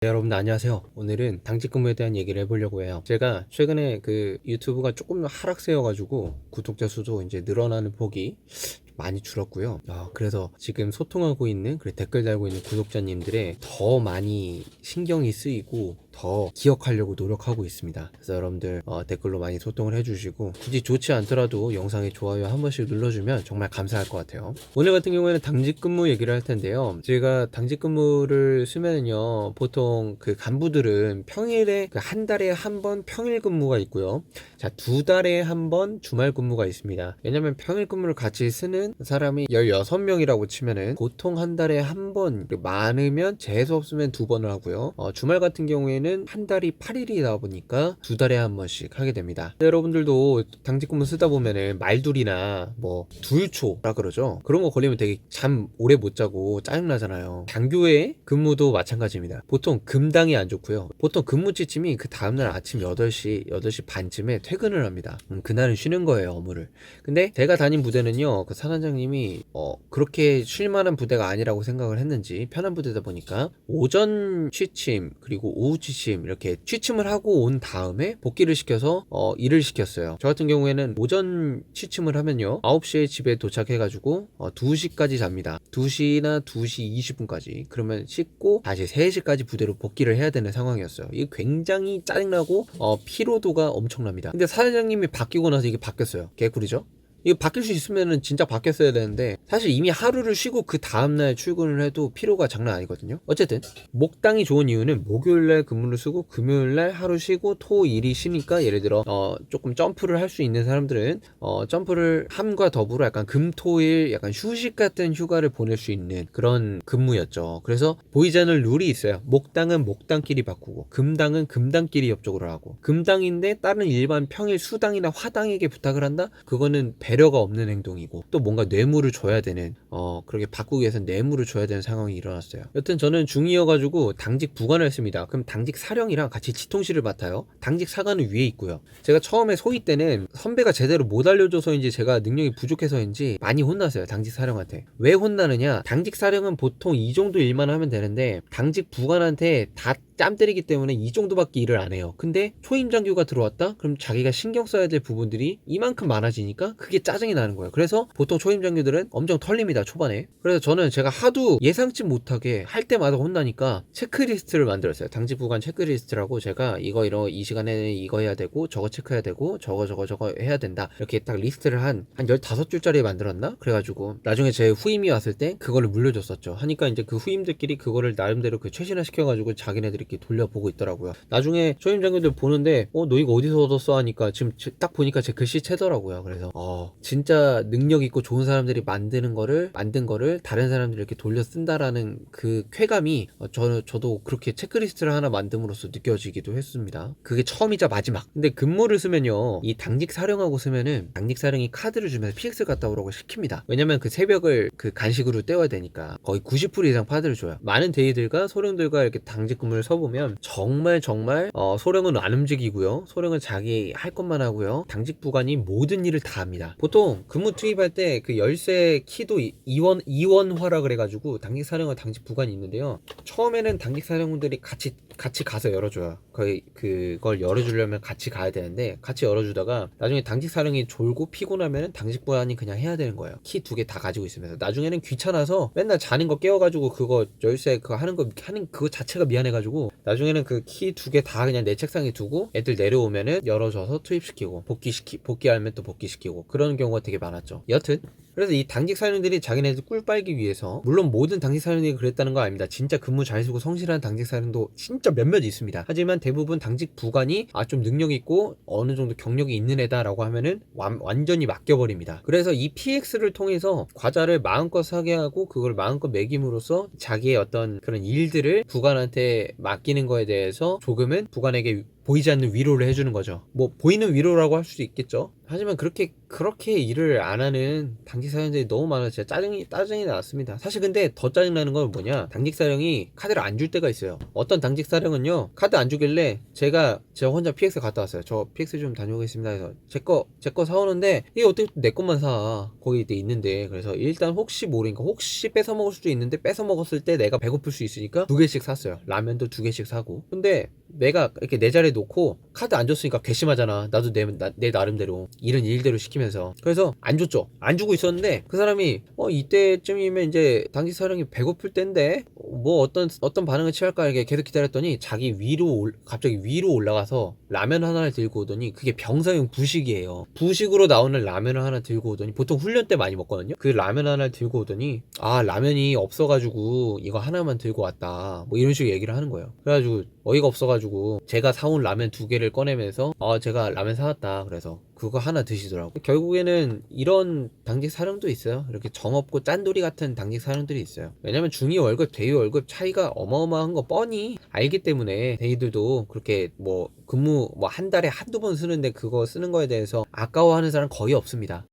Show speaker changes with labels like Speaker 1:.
Speaker 1: 네, 여러분들 안녕하세요. 오늘은 당직 근무에 대한 얘기를 해보려고 해요. 제가 최근에 그 유튜브가 조금 하락세여가지고 구독자 수도 이제 늘어나는 폭이 많이 줄었고요. 그래서 지금 소통하고 있는, 그리고 댓글 달고 있는 구독자님들의 더 많이 신경이 쓰이고 더 기억하려고 노력하고 있습니다. 그래서 여러분들 댓글로 많이 소통을 해주시고, 굳이 좋지 않더라도 영상에 좋아요 한 번씩 눌러주면 정말 감사할 것 같아요. 오늘 같은 경우에는 당직 근무 얘기를 할 텐데요. 제가 당직 근무를 쓰면은요, 보통 그 간부들은 평일에 한 달에 한 번 평일 근무가 있고요. 자, 두 달에 한 번 주말 근무가 있습니다. 왜냐면 평일 근무를 같이 쓰는 사람이 16명이라고 치면은 보통 한 달에 한 번, 많으면 재수 없으면 두 번을 하고요. 주말 같은 경우에는 한 달이 8일이다 보니까 두 달에 한 번씩 하게 됩니다. 여러분들도 당직 근무 쓰다 보면은 말둘이나 뭐 둘초라 그러죠. 그런 거 걸리면 되게 잠 오래 못 자고 짜증나잖아요. 당교회 근무도 마찬가지입니다. 보통 금당이 안 좋고요. 보통 근무 지침이 그 다음날 아침 8시 반쯤에 퇴근을 합니다. 그날은 쉬는 거예요, 업무를. 근데 제가 다닌 부대는요, 그 사단장님이 그렇게 쉴만한 부대가 아니라고 생각을 했는지, 편한 부대다 보니까 오전 취침 그리고 오후 취침 이렇게 취침을 하고 온 다음에 복귀를 시켜서 일을 시켰어요. 저 같은 경우에는 오전 취침을 하면요, 9시에 집에 도착해가지고 2시까지 잡니다. 2시나 2시 20분까지. 그러면 씻고 다시 3시까지 부대로 복귀를 해야 되는 상황이었어요. 이게 굉장히 짜증나고 피로도가 엄청납니다. 근데 사장님이 바뀌고 나서 이게 바뀌었어요. 개꿀이죠? 이거 바뀔 수 있으면은 진짜 바뀌었어야 되는데, 사실 이미 하루를 쉬고 그 다음날 출근을 해도 피로가 장난 아니거든요. 어쨌든 목당이 좋은 이유는 목요일날 근무를 쓰고 금요일날 하루 쉬고 토 일이 쉬니까, 예를 들어 조금 점프를 할 수 있는 사람들은 점프를 함과 더불어 약간 금토일 약간 휴식 같은 휴가를 보낼 수 있는 그런 근무였죠. 그래서 보이지 않는 룰이 있어요. 목당은 목당끼리 바꾸고, 금당은 금당끼리 옆쪽으로 하고, 금당인데 다른 일반 평일 수당이나 화당에게 부탁을 한다? 그거는 배려가 없는 행동이고, 또 뭔가 뇌물을 줘야 되는, 그렇게 바꾸기 위해서 뇌물을 줘야 되는 상황이 일어났어요. 여튼 저는 중이어가지고 당직 부관을 했습니다. 그럼 당직 사령이랑 같이 지통실을 맡아요. 당직 사관은 위에 있고요. 제가 처음에 소위 때는 선배가 제대로 못 알려줘서인지 제가 능력이 부족해서인지 많이 혼났어요, 당직 사령한테. 왜 혼나느냐, 당직 사령은 보통 이 정도 일만 하면 되는데 당직 부관한테 다 짬 때리기 때문에 이 정도밖에 일을 안 해요. 근데 초임 장교가 들어왔다? 그럼 자기가 신경 써야 될 부분들이 이만큼 많아지니까 그게 짜증이 나는 거예요. 그래서 보통 초임 장교들은 엄청 털립니다, 초반에. 그래서 제가 하도 예상치 못하게 할 때마다 혼나니까 체크리스트를 만들었어요. 당직 부관 체크리스트라고, 제가 이 시간에 이거 해야 되고, 저거 체크해야 되고, 저거 해야 된다, 이렇게 딱 리스트를 한 15줄짜리 만들었나? 그래가지고 나중에 제 후임이 왔을 때 그거를 물려줬었죠. 하니까 이제 그 후임들끼리 그거를 나름대로 최신화 시켜가지고 자기네들이 돌려보고 있더라고요. 나중에 초임 장교들 보는데 너 이거 어디서 얻었어 하니까 지금 딱 보니까 제 글씨체더라고요. 그래서 진짜 능력 있고 좋은 사람들이 만든 거를 다른 사람들이 이렇게 돌려 쓴다라는 그 쾌감이 저도 그렇게 체크리스트를 하나 만듦으로써 느껴지기도 했습니다. 그게 처음이자 마지막. 근데 근무를 쓰면요, 이 당직 사령하고 쓰면은 당직 사령이 카드를 주면서 PX 갔다 오라고 시킵니다. 왜냐면 그 새벽을 그 간식으로 때워야 되니까 거의 90% 이상 카드를 줘요. 많은 대위들과 소령들과 이렇게 당직 근무를 서보면 정말 소령은 안 움직이고요, 소령은 자기 할 것만 하고요, 당직 부관이 모든 일을 다 합니다. 보통 근무 투입할 때 그 열쇠 키도 이원화라 그래가지고 당직 사령과 당직 부관이 있는데요, 처음에는 당직 사령분들이 같이 가서 열어줘요. 거의 그걸 열어주려면 같이 가야 되는데, 같이 열어주다가 나중에 당직 사령이 졸고 피곤하면 당직 부관이 그냥 해야 되는 거예요. 키 2개 다 가지고 있으면서. 나중에는 귀찮아서 맨날 자는 거 깨워가지고 그거 열쇠 그거 하는 그거 자체가 미안해가지고, 나중에는 그 키 2개 다 그냥 내 책상에 두고 애들 내려오면은 열어줘서 투입시키고, 복귀하면 또 복귀시키고, 그런 경우가 되게 많았죠. 여튼 그래서 이 당직 사령들이 자기네들 꿀 빨기 위해서, 물론 모든 당직 사령들이 그랬다는 거 아닙니다. 진짜 근무 잘 쓰고 성실한 당직 사령도 진짜 몇몇 있습니다. 하지만 대부분 당직 부관이 좀 능력 있고 어느 정도 경력이 있는 애다라고 하면은 완전히 맡겨버립니다. 그래서 이 PX를 통해서 과자를 마음껏 사게 하고 그걸 마음껏 먹임으로써 자기의 어떤 그런 일들을 부관한테 맡기는 거에 대해서 조금은 부관에게 보이지 않는 위로를 해주는 거죠. 뭐 보이는 위로라고 할 수도 있겠죠. 하지만 그렇게 일을 안 하는 당직 사령들이 너무 많아서 진짜 짜증이 나왔습니다. 사실 근데 더 짜증나는 건 뭐냐, 당직 사령이 카드를 안 줄 때가 있어요. 어떤 당직 사령은요, 카드 안 주길래 제가 혼자 PX 갔다 왔어요. 저 PX 좀 다녀오겠습니다 해서 제 거 사오는데, 이게 어떻게 내 것만 사, 거기 있는데. 그래서 일단 혹시 모르니까, 혹시 뺏어 먹을 수도 있는데, 뺏어 먹었을 때 내가 배고플 수 있으니까 2개씩 샀어요. 라면도 2개씩 사고. 근데 내가 이렇게 내 자리에 놓고 카드 안 줬으니까 괘씸하잖아. 나도 내 나름대로 일은 일대로 시키면서. 그래서 안 줬죠. 안 주고 있었는데 그 사람이 이때쯤이면 이제 당직 사령이 배고플 때인데 뭐 어떤 반응을 취할까 이렇게 계속 기다렸더니 자기 갑자기 위로 올라가서 라면 하나를 들고 오더니, 그게 병사용 부식이에요. 부식으로 나오는 라면을 하나 들고 오더니, 보통 훈련 때 많이 먹거든요. 그 라면 하나를 들고 오더니, 아, 라면이 없어가지고 이거 하나만 들고 왔다, 뭐 이런 식으로 얘기를 하는 거예요. 그래가지고 어이가 없어가지고 제가 사온 라면 2개를 꺼내면서 제가 라면 사왔다, 그래서 그거 하나 드시더라고. 결국에는 이런 당직 사령도 있어요. 이렇게 정없고 짠돌이 같은 당직 사령들이 있어요. 왜냐면 중위 월급, 대위 월급 차이가 어마어마한 거 뻔히 알기 때문에 대위들도 그렇게 뭐 근무 뭐 한 달에 한두 번 쓰는데 그거 쓰는 거에 대해서 아까워하는 사람 거의 없습니다.